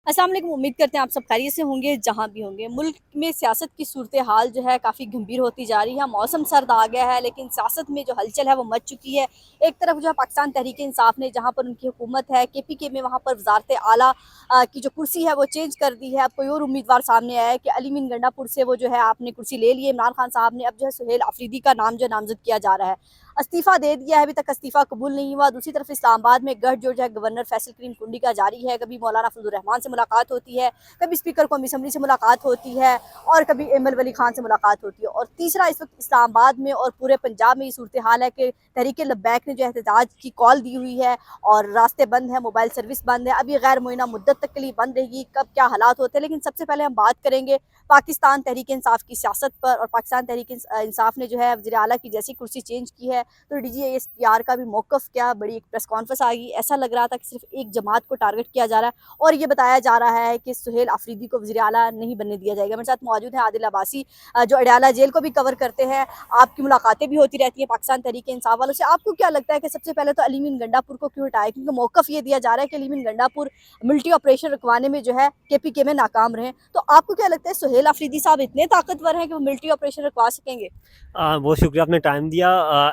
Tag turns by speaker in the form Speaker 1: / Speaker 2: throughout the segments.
Speaker 1: अस्सलाम वालेकुम। उम्मीद करते हैं आप सब खैरियत से होंगे जहाँ भी होंगे। मुल्क में सियासत की सूरत हाल जो है काफ़ी गंभीर होती जा रही है। मौसम सर्द आ गया है लेकिन सियासत में जो हलचल है वो मच चुकी है। एक तरफ जो है पाकिस्तान तहरीक इंसाफ ने जहाँ पर उनकी हुकूमत है KPK में वहाँ पर वजारत आला की जो कुर्सी है वो चेंज कर दी है। अब कोई और उम्मीदवार सामने आया है कि अली मीन गंडापुर से वो जो है आपने कुर्सी ले ली है इमरान खान साहब ने। अब जो है सुहेल अफरीदी का नाम जो नामजद किया जा रहा है। इस्तीफ़ा दे दिया है, अभी तक इस्तीफ़ा कबूल नहीं हुआ। दूसरी तरफ इस्लामाबाद में गढ़ जो है गवर्नर फैसल करीम कुंडी का जारी है। कभी मौलाना फजल रहमान से मुलाकात होती है, कभी स्पीकर कौमी असम्बली से मुलाकात होती है और कभी एमएल वली खान से मुलाकात होती है। और तीसरा इस वक्त इस्लामाबाद में और पूरे पंजाब में ये सूरत हाल है कि तहरीक लब्बैक ने जो एहतजाज की कॉल दी हुई है और रास्ते बंद है, मोबाइल सर्विस बंद है। अब ये गैर मुइना मुद्दत तक के लिए बंद रहेगी, कब क्या हालात होते हैं। लेकिन सबसे पहले हम बात करेंगे पाकिस्तान तहरीक इंसाफ की सियासत पर। और पाकिस्तान तहरीक इंसाफ ने जो है वज़ीर आला की जैसी कुर्सी चेंज की है तो DGSPR का भी मौक़िफ़ क्या, बड़ी एक प्रेस कॉन्फ्रेंस आ गई। ऐसा लग रहा था कि सिर्फ एक जमात को टारगेट किया जा रहा है और ये बताया जा रहा है कि सुहेल अफरीदी को वज़ीर आला नहीं बनने दिया जाएगा। मेरे साथ मौजूद हैं आदिल अब्बासी जो अडयाला जेल को भी कवर करते हैं। आपकी मुलाकातें भी होती रहती हैं पाकिस्तान तहरीक इंसाफ वालों से। आपको क्या लगता है कि सबसे पहले तो अली मीन गंडापुर को क्यों हटाया? क्योंकि मौक़िफ़ ये दिया जा रहा है कि Ali mean Gandapur military operation रुकवाने में जो है KPK में नाकाम रहे। तो आपको क्या लगता है सुहेल अफरीदी साहब इतने ताकतवर हैं कि वो मिलिट्री ऑपरेशन रुकवा सकेंगे?
Speaker 2: बहुत शुक्रिया, आपने टाइम दिया।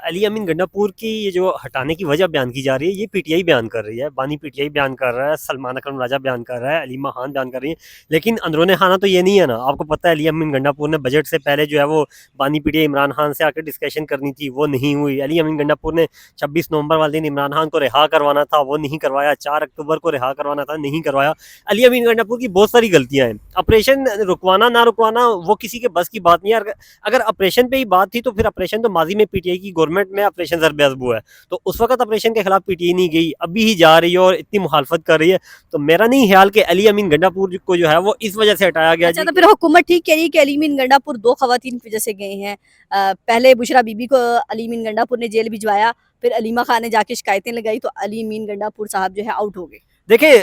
Speaker 2: अली अमीन गंडापुर की ये जो हटाने की वजह बयान की जा रही है, ये PTI बयान कर रही है, बानी PTI बयान कर रहा है, सलमान अकरम राजा बयान कर रहा है, अलीमा खान बयान कर रही है। लेकिन अंदरूनी खाना तो ये नहीं है ना। आपको पता है अली अमीन गंडापुर ने बजट से पहले जो है वो बानी PTI इमरान खान से आकर डिस्कशन करनी थी, वो नहीं हुई। अली अमीन गंडापुर ने 26 नवंबर वाले दिन इमरान खान को रिहा करवाना था, वो नहीं करवाया। 4 अक्टूबर को रिहा करवाना था, नहीं करवाया। अली अमीन गंडापुर की बहुत सारी गलतियाँ हैं। ऑपरेशन रुकवाना ना रुकवाना वो किसी के बस की बात नहीं है। अगर ऑपरेशन पे ही बात थी तो फिर ऑपरेशन तो माजी में PTI की गवर्नमेंट में ऑपरेशन ज़रब अज़ब हुआ है, तो उस वक्त ऑपरेशन के खिलाफ PTI नहीं गई, अभी ही जा रही है और इतनी मुखालफत कर रही है। तो मेरा नहीं ख्याल कि अली अमीन गंडापुर को जो है वो इस वजह से हटाया गया
Speaker 1: अच्छा,
Speaker 2: जी।
Speaker 1: तो फिर हुकूमत ठीक कह रही है कि अली मीन गंडापुर 2 खवातीन की वजह से गए हैं। पहले बुशरा बीबी को अली मीन गंडापुर ने जेल भिजवाया, फिर अलीमा खान ने जाके शिकायतें लगाई तो अली मीन गंडापुर साहब जो है आउट हो गए।
Speaker 2: देखिए,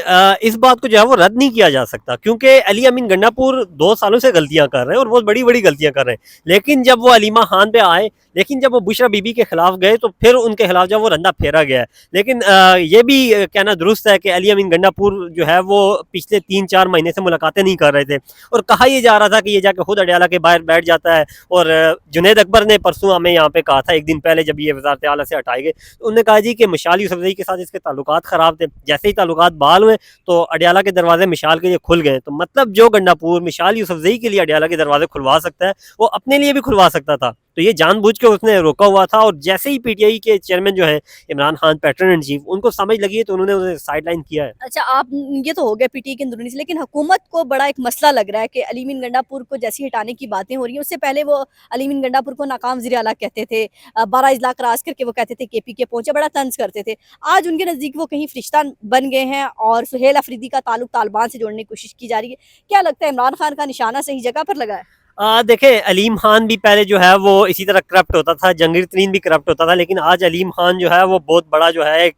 Speaker 2: इस बात को जो है वो रद्द नहीं किया जा सकता, क्योंकि अली अमीन गंडापुर 2 सालों से गलतियां कर रहे हैं और बहुत बड़ी बड़ी गलतियां कर रहे हैं। लेकिन जब वो अलीमा खान पे आए, लेकिन जब वो बुशरा बीबी के खिलाफ गए तो फिर उनके खिलाफ जब वो रंदा फेरा गया है। लेकिन ये भी कहना दुरुस्त है कि अली अमीन गंडापुर जो है वो पिछले 3-4 महीने से मुलाकातें नहीं कर रहे थे और कहा यह जा रहा था कि ये जाके खुद अडयाला के बाहर बैठ जाता है। और जुनैद अकबर ने परसों हमें यहाँ पे कहा था, एक दिन पहले जब ये वजारत आला से हटाए गए, तो उन्होंने कहा जी कि मिशाल यूसुफजई के साथ इसके ताल्लुकात ख़राब थे। जैसे ही ताल्लुकात बहाल हुए तो अडयाला के दरवाजे मिशाल के लिए खुल गए। तो मतलब जो गंडापुर मिशाल यूसुफजई के लिए अडयाला के दरवाजे खुलवा सकता है, वो अपने लिए भी खुलवा सकता था। तो ये जानबूझ के उसने रोका हुआ था। और जैसे ही PTI के चेयरमैन जो है Imran Khan, pattern in chief, उनको समझ लगी है तो उन्होंने उन्हें साइड लाइन किया है।
Speaker 1: अच्छा, आप ये तो हो गया PTI के अंदरूनी से, लेकिन हुकूमत को बड़ा एक मसला लग रहा है कि अली मीन गंडापुर को जैसी हटाने की बातें हो रही हैं, उससे पहले वो अली मीन गंडापुर को नाकाम वज़ीर आला कहते थे। 12 इजला क्रॉस करके वो कहते थे KPK पहुंचे, बड़ा तंज करते थे। आज उनके नज़दीक वो कहीं फरिश्ता बन गए हैं और सुहेल अफरीदी का ताल्लुक तालिबान से जोड़ने की कोशिश की जा रही है। क्या लगता है इमरान खान का निशाना सही जगह पर लगा है?
Speaker 2: देखें, अलीम खान भी पहले जो है वो इसी तरह करप्ट होता था, जंगीर तरीन भी करप्ट होता था, लेकिन आज अलीम खान जो है वो बहुत बड़ा जो है एक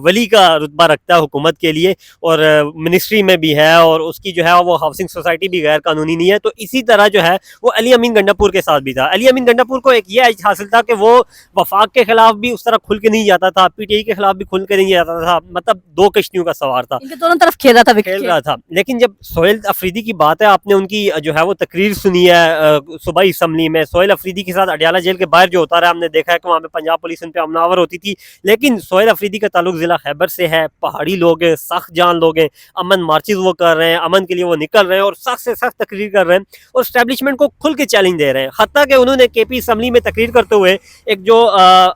Speaker 2: वली का रुतबा रखता है हुकूमत के लिए और मिनिस्ट्री में भी है। और उसकी जो है वो हाउसिंग सोसाइटी भी गैर कानूनी नहीं है। तो इसी तरह जो है वो अली अमीन गंडापुर के साथ भी था। अली अमीन गंडापुर को एक ये एज हासिल था कि वो वफाक के खिलाफ भी उस तरह खुल के नहीं जाता था, PTI के खिलाफ भी खुल के नहीं जाता था। मतलब 2 कश्तियों का सवार था,
Speaker 1: इनके दोनों तरफ खेल रहा था,
Speaker 2: खेल रहा था। लेकिन जब सोहेल अफरीदी की बात है, आपने उनकी जो है वो तकरीर सुनी है सुबह असम्बली में। सोहेल अफरीदी के साथ अडयाला जेल के बाहर जो होता रहा, हमने देखा है कि वहाँ पे पंजाब पुलिस उन पर हमलावर होती थी। लेकिन सोहेल अफरीदी का ताल्लुक जिला खैबर से है, पहाड़ी लोग हैं, सख्त जान लोग हैं, अमन मार्चेज वो कर रहे हैं, अमन के लिए वो निकल रहे हैं और सख्त से सख्त तकरीर कर रहे हैं और स्टैब्लिशमेंट को खुल के चैलेंज दे रहे हैं। हत्ता कि उन्होंने KP असम्बली में तकरीर करते हुए एक जो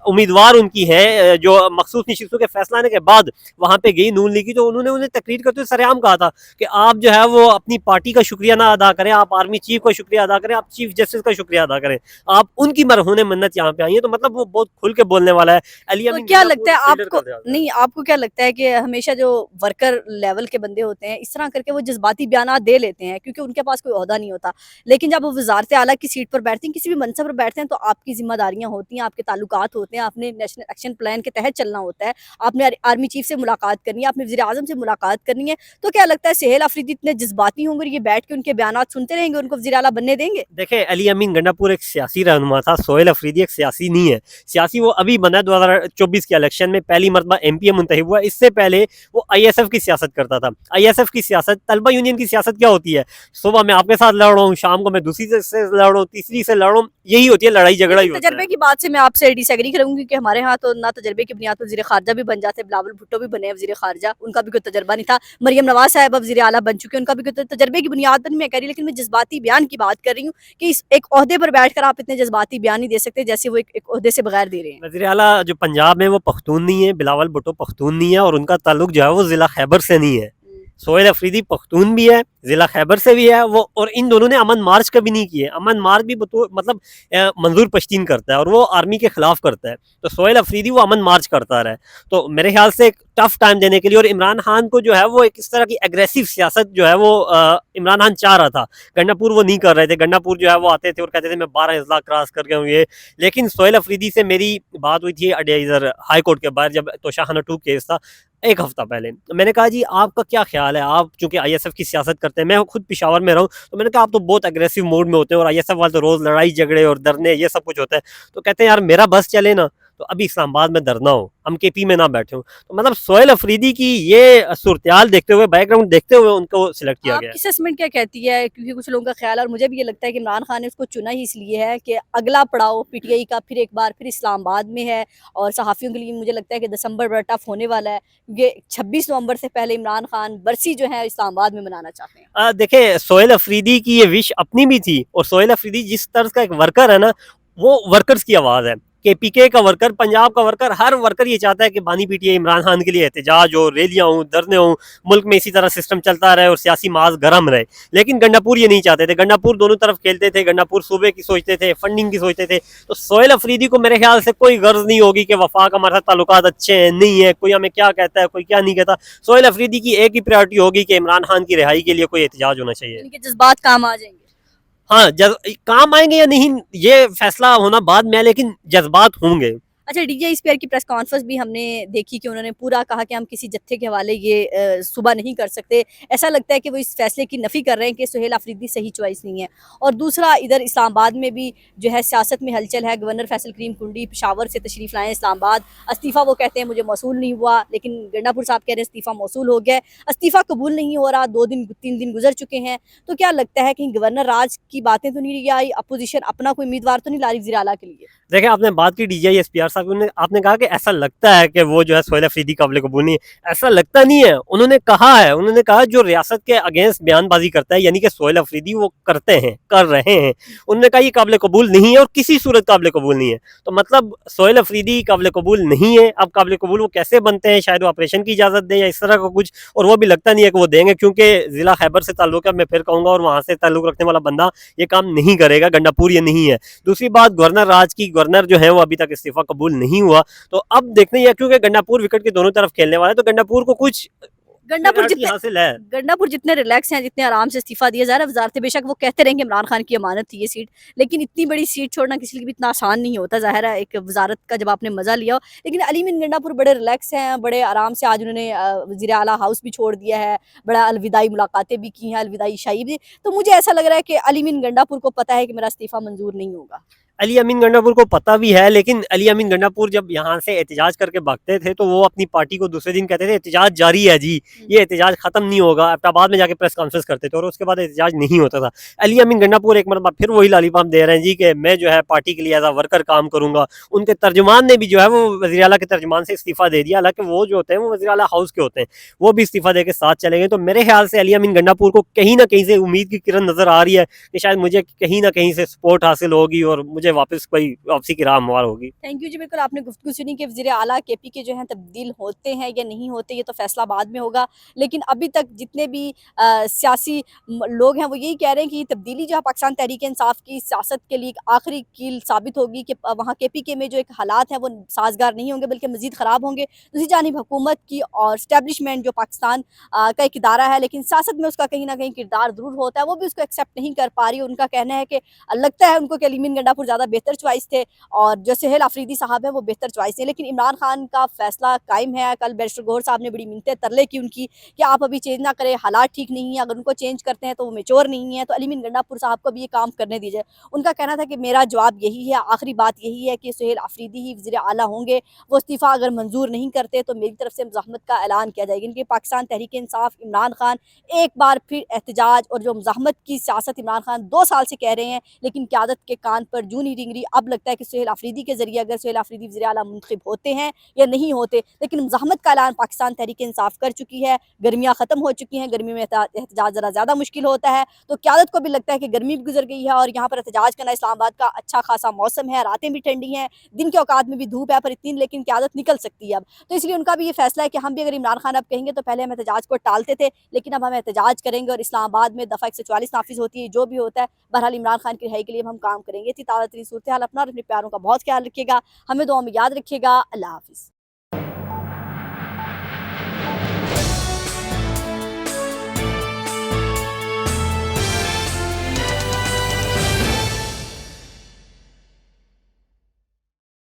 Speaker 2: उम्मीदवार उनकी है जो मखसूस नशिस्तों के फैसला आने के बाद वहाँ पे गई नून लीग की, तो उन्होंने उन्हें तकरीर करते हुए सरेआम कहा था कि आप जो है वो अपनी पार्टी का शुक्रिया ना अदा करें, आप आर्मी चीफ का शुक्रिया अदा करें, आप चीफ जस्टिस का शुक्रिया अदा करें, आप उनकी मरहून मन्नत यहाँ पे आई है। तो मतलब वो बहुत खुल के बोलने वाला है। अली
Speaker 1: तो
Speaker 2: अमीन
Speaker 1: क्या
Speaker 2: गंडापुर
Speaker 1: लगता है
Speaker 2: फिल्टर
Speaker 1: आपको?
Speaker 2: कर दिया गया है।
Speaker 1: नहीं, आपको क्या लगता है कि हमेशा जो वर्कर लेवल के बंदे होते हैं इस तरह करके वो जज्बाती बयान दे लेते हैं क्योंकि उनके पास कोई ओहदा नहीं होता। लेकिन जब वो वजारत आला की सीट पर बैठते हैं, किसी भी मनसब पर बैठते हैं, तो आपकी जिम्मेदारियां होती हैं, आपके ताल्लुकात होते हैं, आपने नेशनल एक्शन प्लान के तहत चलना होता है, आपने आर्मी चीफ से मुलाकात करनी है, आपने वज़ीर आज़म से मुलाकात करनी है। तो क्या लगता है सुहेल अफरीदी इतने जज्बाती होंगे, ये बैठ के उनके बयान सुनते रहेंगे, उनको वज़ीर आला बनने बनने देंगे?
Speaker 2: देखे, अली अमीन गंडापुर एक सियासी रहनुमा था, सोहेल अफरीदी एक सियासी नहीं है। सियासी वो अभी बना 2024 के इलेक्शन में पहली मरतबा एमपी मुंतखब हुआ। इससे पहले वो आईएसएफ की सियासत करता था। आईएसएफ की सियासत, तलबा यूनियन की सियासत क्या होती है? सुबह मैं आपके साथ लड़ रहा हूँ, शाम को मैं दूसरी से लड़ रहा हूँ, तीसरी से लड़ रहा हूँ, यही होती है, लड़ाई झगड़ा ही होता है।
Speaker 1: तजर्बे की बात से मैं आपसे डिसएग्री करूंगी, क्योंकि हमारे यहाँ तो ना तजर्बे की बुनियाद पर वज़ीर ख़ारजा भी बन जाते हैं। बिलावल भुट्टो भी बने वज़ीर ख़ारजा, उनका भी कोई तजर्बा नहीं था। मरियम नवाज साहब अब वज़ीर आला बन चुके हैं, उनका भी कोई तजर्बे की बुनियाद पर नहीं मैं कह रही, लेकिन मैं जज्बाती बयान की बात कर रही हूँ कि इस एक ओहदे पर बैठकर आप इतने जज्बाती बयान नहीं दे सकते जैसे वो एक ओहदे से बगैर दे रहे हैं।
Speaker 2: वज़ीर आला जो पंजाब में, वो पख्तून नहीं है, बिलावल भुट्टो पख्तून नहीं है, और उनका ताल्लुक जो है वो ज़िला खैबर से नहीं है। सोहेल अफरीदी पख्तून भी है, ज़िला खैबर से भी है वो, और इन दोनों ने अमन मार्च कभी नहीं किए। अमन मार्च भी मतलब मंजूर पश्तीन करता है और वो आर्मी के खिलाफ करता है। तो सोहेल अफरीदी वो अमन मार्च करता रहा है। तो मेरे ख्याल से एक टफ टाइम देने के लिए, और इमरान खान को जो है वो एक इस तरह की एग्रेसिव सियासत जो है वो इमरान खान चाह रहा था। गंडापुर वो नहीं कर रहे थे। गंडापुर जो है वो आते थे और कहते थे मैं 12 अजला क्रॉस कर गया हूँ ये। लेकिन सोहेल अफरीदी से मेरी बात हुई थी इधर हाई कोर्ट के बाहर, जब तोशा खाना 2 केस था, एक हफ्ता पहले। मैंने कहा जी आपका क्या ख्याल है, आप चूंकि आईएसएफ की सियासत करते हैं, मैं खुद पिशावर में रहा हूँ, तो मैंने कहा आप तो बहुत एग्रेसिव मोड में होते हैं और आईएसएफ वाले तो रोज लड़ाई झगड़े और धरने ये सब कुछ होता है। तो कहते हैं यार मेरा बस चले ना, तो अभी इस्लामाबाद में धरना हो, हम केपी में ना बैठे हो। तो मतलब सोहेल अफरीदी की ये सूरत देखते हुए, बैकग्राउंड देखते हुए उनको सिलेक्ट किया गया है।
Speaker 1: आपकी असेसमेंट क्या कहती है? क्योंकि कुछ लोगों का ख्याल है, और मुझे भी ये लगता है कि इमरान खान ने उसको चुना ही इसलिए है कि अगला पड़ाव पीटीआई का फिर एक बार फिर इस्लामाबाद में है, और सहाफ़ियों के लिए मुझे लगता है कि दिसंबर बड़ा टफ होने वाला है, क्योंकि 26 नवंबर से पहले इमरान खान बरसी जो है इस्लामाबाद में मनाना चाहते हैं।
Speaker 2: देखे, सोहेल अफरीदी की ये विश अपनी भी थी, और सोहेल अफरीदी जिस तर्ज का एक वर्कर है ना, वो वर्कर्स की आवाज़ है। केपीके का वर्कर, पंजाब का वर्कर, हर वर्कर ये चाहता है कि बानी पीटीआई इमरान खान के लिए एहतजाज हो, रैलियां हो, धरने हो, मुल्क में इसी तरह सिस्टम चलता रहे और सियासी माज गर्म रहे। लेकिन गंडापुर ये नहीं चाहते थे। गंडापुर दोनों तरफ खेलते थे। गंडापुर सूबे की सोचते थे, फंडिंग की सोचते थे। तो सोहेल अफरीदी को मेरे ख्याल से कोई गर्ज नहीं होगी कि वफाक हमारे साथ ताल्लुकात अच्छे हैं नहीं है, कोई हमें क्या कहता है, कोई क्या नहीं कहता। सोहेल अफरीदी की एक ही प्रायोरिटी होगी कि इमरान खान की रिहाई के लिए कोई एहतजाज होना चाहिए।
Speaker 1: यानी कि जज्बात काम आ जाएंगे।
Speaker 2: हाँ, काम आएंगे या नहीं ये फैसला होना बाद में है, लेकिन जज्बात होंगे।
Speaker 1: अच्छा, डीजे स्पीयर की प्रेस कॉन्फ्रेंस भी हमने देखी कि उन्होंने पूरा कहा कि हम किसी जत्थे के हवाले ये सुबह नहीं कर सकते। ऐसा लगता है कि वो इस फैसले की नफ़ी कर रहे हैं कि सोहेल अफरीदी सही चॉइस नहीं है। और दूसरा, इधर इस्लामाबाद में भी जो है सियासत में हलचल है। गवर्नर फैसल करीम कुंडी पेशावर से तशरीफ़ लाए इस्लामाबाद। इस्तीफ़ा वो कहते हैं मुझे मौसूल नहीं हुआ, लेकिन गंडापुर साहब कह रहे हैं इस्तीफ़ा मौसूल हो गया। इस्तीफ़ा कबूल नहीं हो रहा, 2 दिन 3 दिन गुजर चुके हैं। तो क्या लगता है कि गवर्नर राज की बातें तो नहीं आई, अपोजिशन अपना कोई उम्मीदवार तो नहीं ला रही वज़ीर आला के लिए?
Speaker 2: देखिए, आपने बात की डीजीआई एसपीआर साहब की, आपने कहा कि ऐसा लगता है कि वो जो है सोहेल अफरीदी काबिल कबूल नहीं है। ऐसा लगता नहीं है, उन्होंने कहा है। उन्होंने कहा जो रियासत के अगेंस्ट बयानबाजी करता है, यानी कि सोहेल अफरीदी, वो करते हैं, कर रहे हैं। उन्होंने कहा ये काबिल कबूल नहीं है और किसी सूरत काबिल कबूल नहीं है। तो मतलब सोहेल अफरीदी काबिल कबूल नहीं है। अब काबिल कबूल वो कैसे बनते हैं? शायद वो ऑपरेशन की इजाज़त दें या इस तरह का कुछ, और वो भी लगता नहीं है कि वो देंगे, क्योंकि ज़िला खैबर से ताल्लुक है, मैं फिर कहूँगा, और वहाँ से ताल्लुक रखने वाला बंदा ये काम नहीं करेगा। गंडापुर ये नहीं है। दूसरी बात, गवर्नर राज की, गवर्नर जो है वो अभी तक इस्तीफा कबूल नहीं हुआ। तो अब देखते हैं, क्योंकि गंडापुर विकेट के दोनों तरफ खेलने वाला है, तो गंडापुर को कुछ
Speaker 1: गंडापुर जितने
Speaker 2: हासिल है।
Speaker 1: गंडापुर जितने रिलैक्स हैं, जितने आराम से इस्तीफा दिया जा रहा है, वजारत, बेशक वो कहते रहेंगे इमरान खान की अमानत थी ये सीट, लेकिन इतनी बड़ी सीट छोड़ना किसी के लिए भी इतना आसान नहीं होता। ज़ाहिर है एक वजारत का जब आपने मज़ा लिया हो। लेकिन अली मीन गंडापुर बड़े रिलैक्स हैं, बड़े आराम से आज उन्होंने वज़ीर आला हाउस भी छोड़ दिया है, बड़ा अलविदाई मुलाकातें भी की हैं, अलविदाई शाही भी। तो मुझे ऐसा लग रहा है कि अली मीन गंडापुर को पता है कि मेरा इस्तीफा मंजूर नहीं होगा।
Speaker 2: अली अमीन गंडापुर को पता भी है, लेकिन अली अमीन गंडापुर जब यहाँ से एहतजाज करके भागते थे, तो वो अपनी पार्टी को दूसरे दिन कहते थे एहतजाज जारी है जी, ये एहतजाज खत्म नहीं होगा। एबटाबाद में जाके प्रेस कॉन्फ्रेंस करते थे और उसके बाद एहतजाज नहीं होता था। अली अमीन गंडापुर एक मरतबा फिर वही लालीपाप दे रहे हैं जी कि मैं जो है पार्टी के लिए एज आ वर्कर काम करूंगा। उनके तर्जुमान ने भी जो है वो वज़ीर आला के तर्जुमान से इस्तीफा दे दिया, हालांकि वो जो होते हैं वो वज़ीर आला हाउस के होते हैं, वो भी इस्तीफा दे के साथ चले गए। तो मेरे ख्याल से अली अमीन गंडापुर को कहीं ना कहीं से उम्मीद की किरण नजर आ रही है कि शायद मुझे कहीं ना कहीं से सपोर्ट हासिल होगी और मुझे वापस कोई वापसी की राह हमवार होगी।
Speaker 1: थैंक यू जी, बिल्कुल आपने गुफ्तगू सुनी कि वज़ीर आला केपी के जो हैं तब्दील होते हैं या नहीं होते, ये तो फैसला बाद में होगा। लेकिन अभी तक जितने भी सियासी लोग हैं वो यही कह रहे हैं कि ये तब्दीली जो है पाकिस्तान तहरीक इंसाफ की सियासत के लिए एक आखिरी कील साबित होगी कि वहाँ केपी के में जो एक हालात हैं वो साजगार नहीं होंगे, बल्कि मज़ीद ख़राब होंगे। दूसरी जानिब हुकूमत की और इस्टेब्लिशमेंट जो पाकिस्तान का एक इदारा है, लेकिन सियासत में उसका कहीं ना कहीं किरदार ज़रूर होता है, वो भी उसको एक्सेप्ट नहीं कर पा रही। उनका कहना है कि लगता है उनको कि अली मीन गंडापुर ज़्यादा बेहतर चॉइस थे और जो सुहेल अफरीदी साहब हैं वो बेहतर चॉइस है। लेकिन इमरान खान का फैसला कायम है। कल बैरिस्टर गौहर साहब ने बड़ी मिन्नतें तरले की उनकी कि आप अभी चेंज ना करें, हालात ठीक नहीं है, अगर उनको चेंज करते हैं तो वो मेच्योर नहीं है, तो अली अमीन गंडापुर साहब को भी ये काम करने दीजिए। उनका कहना था कि मेरा जवाब यही है, आखिरी बात यही है कि सुहेल अफरीदी ही वज़ीर आला होंगे। वो इस्तीफ़ा अगर मंजूर नहीं करते तो मेरी तरफ से मुज़ाहमत का ऐलान किया जाएगा। इनके पाकिस्तान तहरीक इंसाफ इमरान खान एक बार फिर एहतजाज और जो मुज़ाहमत की सियासत इमरान खान 2 साल से कह रहे हैं, लेकिन क़यादत के कान पर जूं नहीं रेंग रही। अब लगता है कि सुहेल अफरीदी के ज़रिए अगर सुहेल अफरीदी वज़ीर आला मुंतखब होते हैं या नहीं होते, लेकिन मुज़ाहमत का ऐलान पाकिस्तान तहरीक इंसाफ कर चुकी है। गर्मियाँ ख़त्म हो चुकी हैं, गर्मी में एहतजाज ज़रा ज़्यादा मुश्किल होता है, तो क़यादत को भी लगता है कि गर्मी भी गुजर गई है और यहाँ पर एहतजाज करना, इस्लामाबाद का अच्छा खासा मौसम है, रातें भी ठंडी हैं, दिन के औकात में भी धूप है, पर इतनी लेकिन क़यादत निकल सकती है अब। तो इसलिए उनका भी ये फैसला है कि हम भी अगर इमरान खान अब कहेंगे तो पहले हम एहतजाज को टालते थे, लेकिन अब हम एहतजाज करेंगे और इस्लामाबाद में दफ़ा 144 नाफिज होती है, जो भी होता है। बहरहाल इमरान खान की रिहाई के लिए हम काम करेंगे। इतनी ताज़ा तरीन सूरत हाल, अपना और अपने प्यारों का बहुत ख्याल रखिएगा, हमें दुआ में याद रखिएगा। अल्लाह हाफ़िज़।